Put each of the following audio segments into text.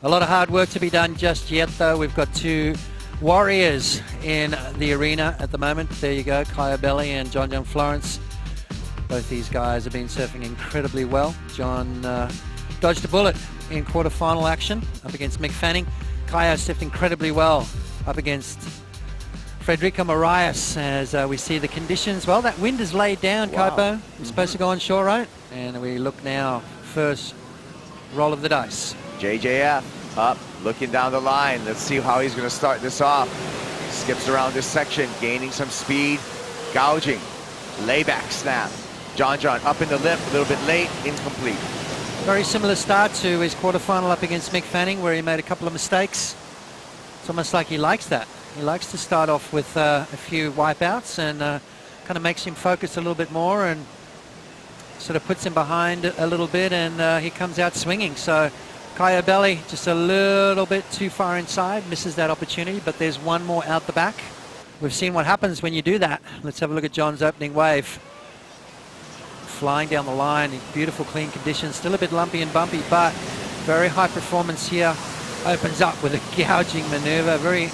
A lot of hard work to be done just yet, though. We've got two warriors in the arena at the moment. There you go, Caio Ibelli and John Florence. Both these guys have been surfing incredibly well. John dodged a bullet in quarterfinal action up against Mick Fanning. Caio surfed incredibly well up against Frederico Moraes as we see the conditions. Well, that wind is laid down, wow. Kaipo. We're supposed to go on shore, right? And we look now, first roll of the dice. JJF up, looking down the line. Let's see how he's going to start this off. Skips around this section, gaining some speed, gouging, layback snap. John up in the lip, a little bit late, incomplete. Very similar start to his quarterfinal up against Mick Fanning, where he made a couple of mistakes. It's almost like he likes that. He likes to start off with a few wipeouts and kind of makes him focus a little bit more and sort of puts him behind a little bit, and he comes out swinging. So Caio Ibelli just a little bit too far inside, misses that opportunity, but there's one more out the back. We've seen what happens when you do that. Let's have a look at John's opening wave. Flying down the line in beautiful clean conditions, still a bit lumpy and bumpy, but very high performance here. Opens up with a gouging maneuver, very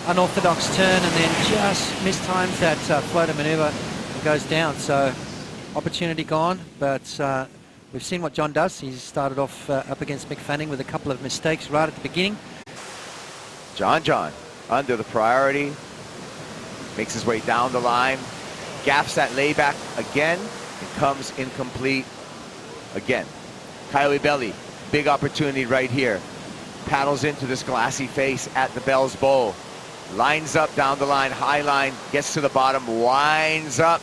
unorthodox turn, and then just mistimes that floater maneuver and goes down. So opportunity gone, but we've seen what John does. He's started off up against Mick Fanning with a couple of mistakes right at the beginning. John under the priority, makes his way down the line, gaps that layback again, and comes incomplete again. Caio Ibelli, big opportunity right here. Paddles into this glassy face at the Bell's Bowl. Lines up down the line, high line, gets to the bottom, winds up,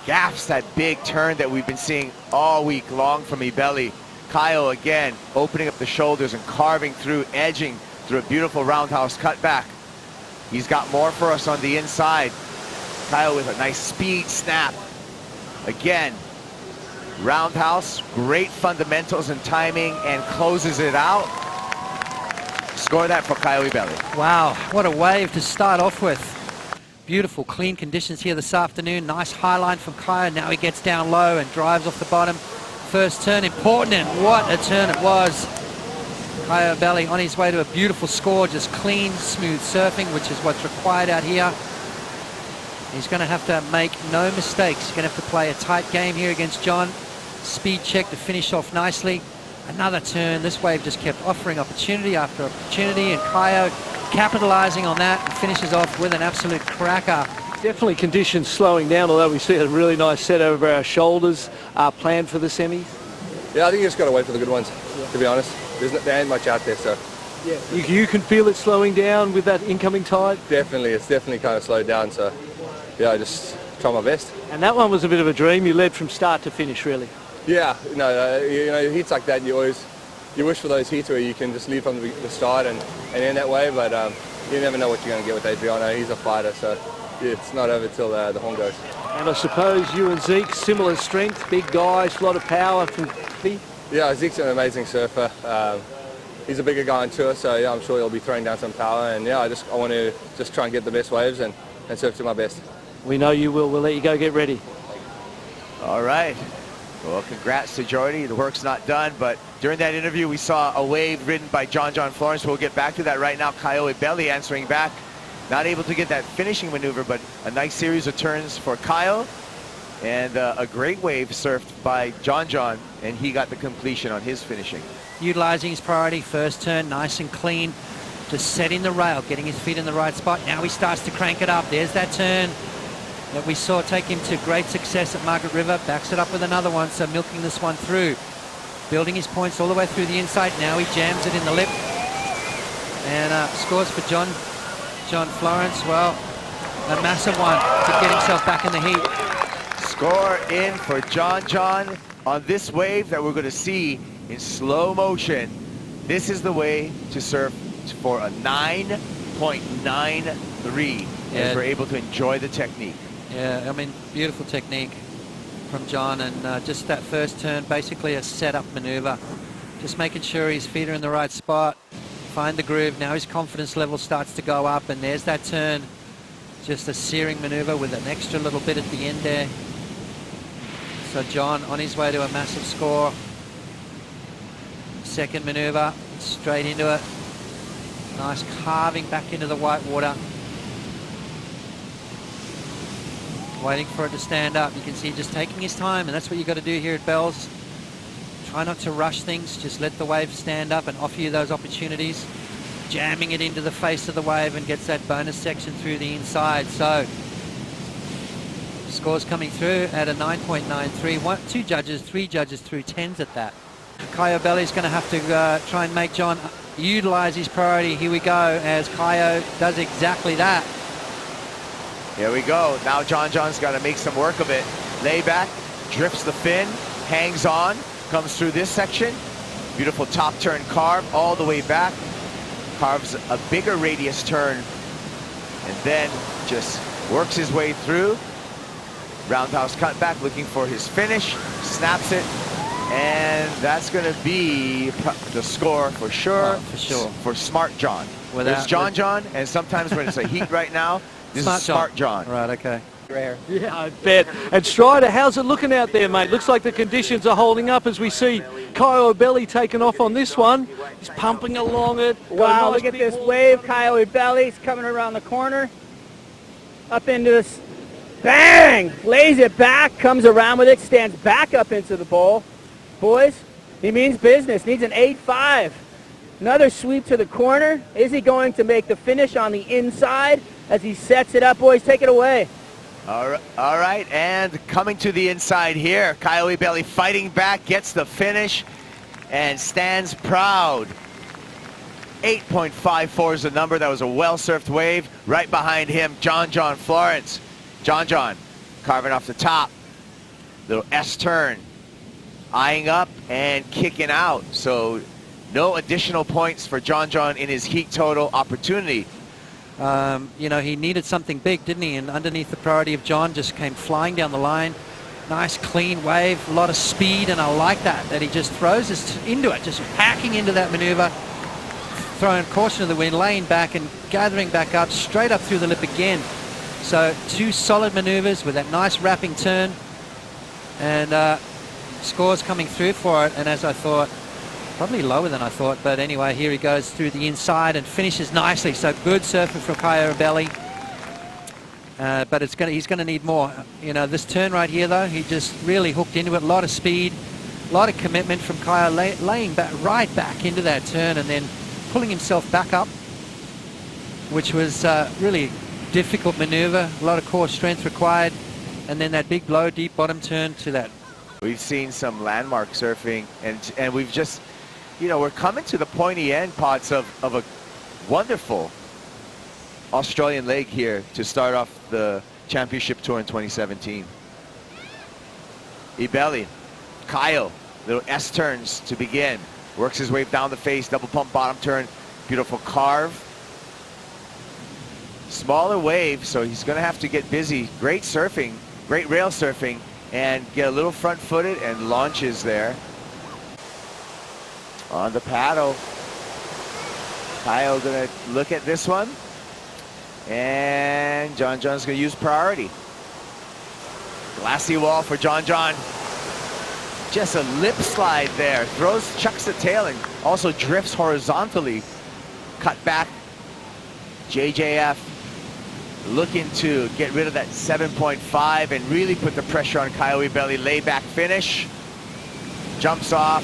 gaps that big turn that we've been seeing all week long from Ibelli. Caio again, opening up the shoulders and carving through, edging through a beautiful roundhouse cutback. He's got more for us on the inside. Caio with a nice speed snap. Again, roundhouse, great fundamentals and timing, and closes it out. Score that for Caio Ibelli. Wow, what a wave to start off with. Beautiful, clean conditions here this afternoon. Nice high line from Caio. Now he gets down low and drives off the bottom. First turn, important, and what a turn it was. Caio Ibelli on his way to a beautiful score, just clean, smooth surfing, which is what's required out here. He's going to have to make no mistakes. He's going to have to play a tight game here against John. Speed check to finish off nicely. Another turn. This wave just kept offering opportunity after opportunity, and Caio capitalizing on that and finishes off with an absolute cracker. Definitely conditions slowing down, although we see a really nice set over our shoulders planned for the semis. Yeah, I think you just got to wait for the good ones, to be honest. There ain't much out there, so. Yeah, you can feel it slowing down with that incoming tide? Definitely, it's definitely kind of slowed down, so yeah, I just try my best. And that one was a bit of a dream. You led from start to finish, really. Yeah, no, heats like that, you wish for those heats where you can just lead from the start and end that way, but you never know what you're going to get with Adriano. He's a fighter, so yeah, it's not over till the horn goes. And I suppose you and Zeke, similar strength, big guys, a lot of power from me. Yeah, Zeke's an amazing surfer. He's a bigger guy on tour, so yeah, I'm sure he'll be throwing down some power, and yeah, I want to just try and get the best waves and surf to my best. We know you will. We'll let you go get ready. All right. Well, congrats to Jordy. The work's not done, but during that interview, we saw a wave ridden by John Florence. We'll get back to that right now. Caio Ibelli answering back. Not able to get that finishing maneuver, but a nice series of turns for Caio. And a great wave surfed by John, and he got the completion on his finishing. Utilizing his priority, first turn, nice and clean. Just setting the rail, getting his feet in the right spot. Now he starts to crank it up. There's that turn that we saw take him to great success at Margaret River. Backs it up with another one, so milking this one through. Building his points all the way through the inside. Now he jams it in the lip. And scores for John Florence. Well, a massive one to get himself back in the heat. Score in for John on this wave that we're going to see in slow motion. This is the way to surf for a 9.93 as we're able to enjoy the technique. Yeah, I mean, beautiful technique from John, and just that first turn, basically a setup maneuver. Just making sure his feet are in the right spot, find the groove. Now his confidence level starts to go up, and there's that turn. Just a searing maneuver with an extra little bit at the end there. So John on his way to a massive score. Second maneuver, Straight into it. Nice carving back into the white water. Waiting for it to stand up. You can see just taking his time, and that's what you got to do here at Bells. Try not to rush things. Just let the wave stand up and offer you those opportunities. Jamming it into the face of the wave and gets that bonus section through the inside. So scores coming through at a 9.93. Three judges threw 10s at that. Caio Ibelli is going to have to try and make John utilize his priority. Here we go, as Caio does exactly that. Here we go. Now John's got to make some work of it. Layback, drifts the fin, hangs on, comes through this section. Beautiful top turn carve all the way back. Carves a bigger radius turn and then just works his way through. Roundhouse cutback, looking for his finish, snaps it, and that's going to be the score for sure. For Smart John. There's John, and sometimes when it's a heat right now, this is Smart John. Right, okay. Rare. Yeah, I bet. And Strider, how's it looking out there, mate? Looks like the conditions are holding up as we see Caio Ibelli taking off on this one. He's pumping along it. Wow, look at this wave. Caio Ibelli's coming around the corner. Up into this. Bang! Lays it back, comes around with it, stands back up into the bowl. Boys, he means business. Needs an 8.5. Another sweep to the corner. Is he going to make the finish on the inside as he sets it up? Boys, take it away. All right, and coming to the inside here, Caio Ibelli fighting back, gets the finish, and stands proud. 8.54 is the number. That was a well-surfed wave. Right behind him, John Florence. John carving off the top. Little S-turn. Eyeing up and kicking out. So no additional points for John in his heat total opportunity. You know, he needed something big, didn't he? And underneath the priority of John, just came flying down the line. Nice clean wave, a lot of speed, and I like that he just throws us into it, just hacking into that maneuver, throwing caution to the wind, laying back and gathering back up, straight up through the lip again. So two solid maneuvers with that nice wrapping turn, and scores coming through for it. And as I thought, probably lower than I thought, but anyway, here he goes through the inside and finishes nicely. So good surfing from Caio Ibelli, but he's going to need more. You know, this turn right here, though, he just really hooked into it. A lot of speed, a lot of commitment from Caio, laying back right back into that turn and then pulling himself back up, which was really difficult maneuver. A lot of core strength required, and then that big blow, deep bottom turn to that. We've seen some landmark surfing, and we've just, you know, we're coming to the pointy end parts of a wonderful Australian leg here to start off the championship tour in 2017. Ibelli, Caio, little S turns to begin. Works his way down the face, double pump bottom turn, beautiful carve. Smaller wave, so he's going to have to get busy. Great surfing, great rail surfing, and get a little front-footed and launches there. On the paddle, Caio going to look at this one, and John's going to use priority. Glassy wall for John. Just a lip slide there, chucks the tail and also drifts horizontally. Cut back, JJF looking to get rid of that 7.5 and really put the pressure on Caio Ibelli. Layback finish, jumps off.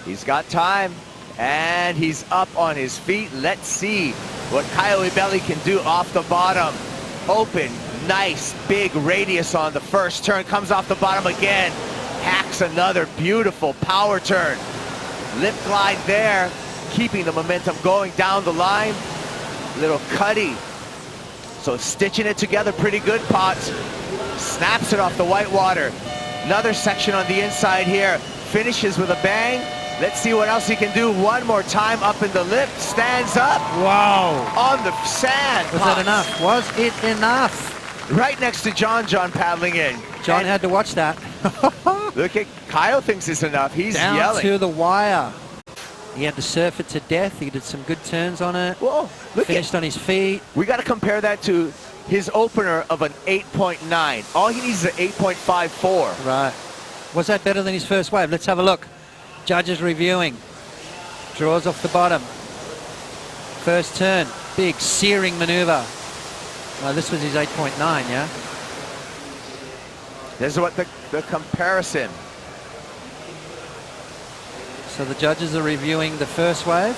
He's got time, and he's up on his feet. Let's see what Caio Ibelli can do off the bottom. Open, nice, big radius on the first turn. Comes off the bottom again. Hacks another beautiful power turn. Lip glide there, keeping the momentum going down the line. Little cutty. So stitching it together pretty good, Potts. Snaps it off the white water. Another section on the inside here. Finishes with a bang. Let's see what else he can do. One more time up in the lip. Stands up. Wow. On the sand. Was that enough? Was it enough? Right next to John paddling in. John had to watch that. Look at Caio thinks it's enough. He's down yelling. To the wire. He had to surf it to death. He did some good turns on it. Whoa, finished on his feet. We got to compare that to his opener of an 8.9. All he needs is an 8.54. Right. Was that better than his first wave? Let's have a look. Judges reviewing. Draws off the bottom. First turn, big searing maneuver. This was his 8.9, yeah? This is what the comparison. So the judges are reviewing the first wave.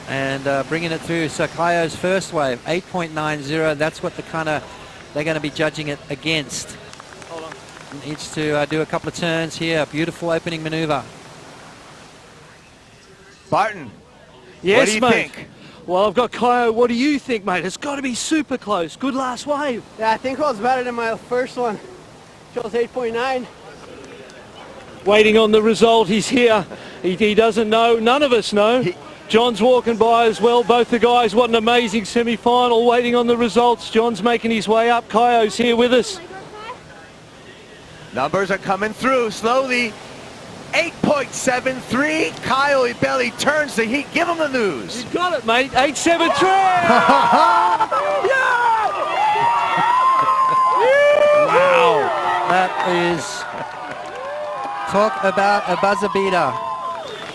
And bringing it through. So Caio's first wave, 8.90. That's what they're going to be judging it against. Hold on. Needs to do a couple of turns here. Beautiful opening maneuver. Barton, Yes, what do you mate. think? Well, I've got Caio. What do you think, mate? It's got to be super close. Good last wave. Yeah, I think it was better than my first one. Shows 8.9. Waiting on the result. He's here. He doesn't know. None of us know. John's walking by as well. Both the guys. What an amazing semi-final. Waiting on the results. John's making his way up. Caio's here with us. Numbers are coming through slowly. 8.73. Caio Ibelli turns the heat. Give him the news. You got it, mate. 8.73. Wow. That is... Talk about a buzzer beater.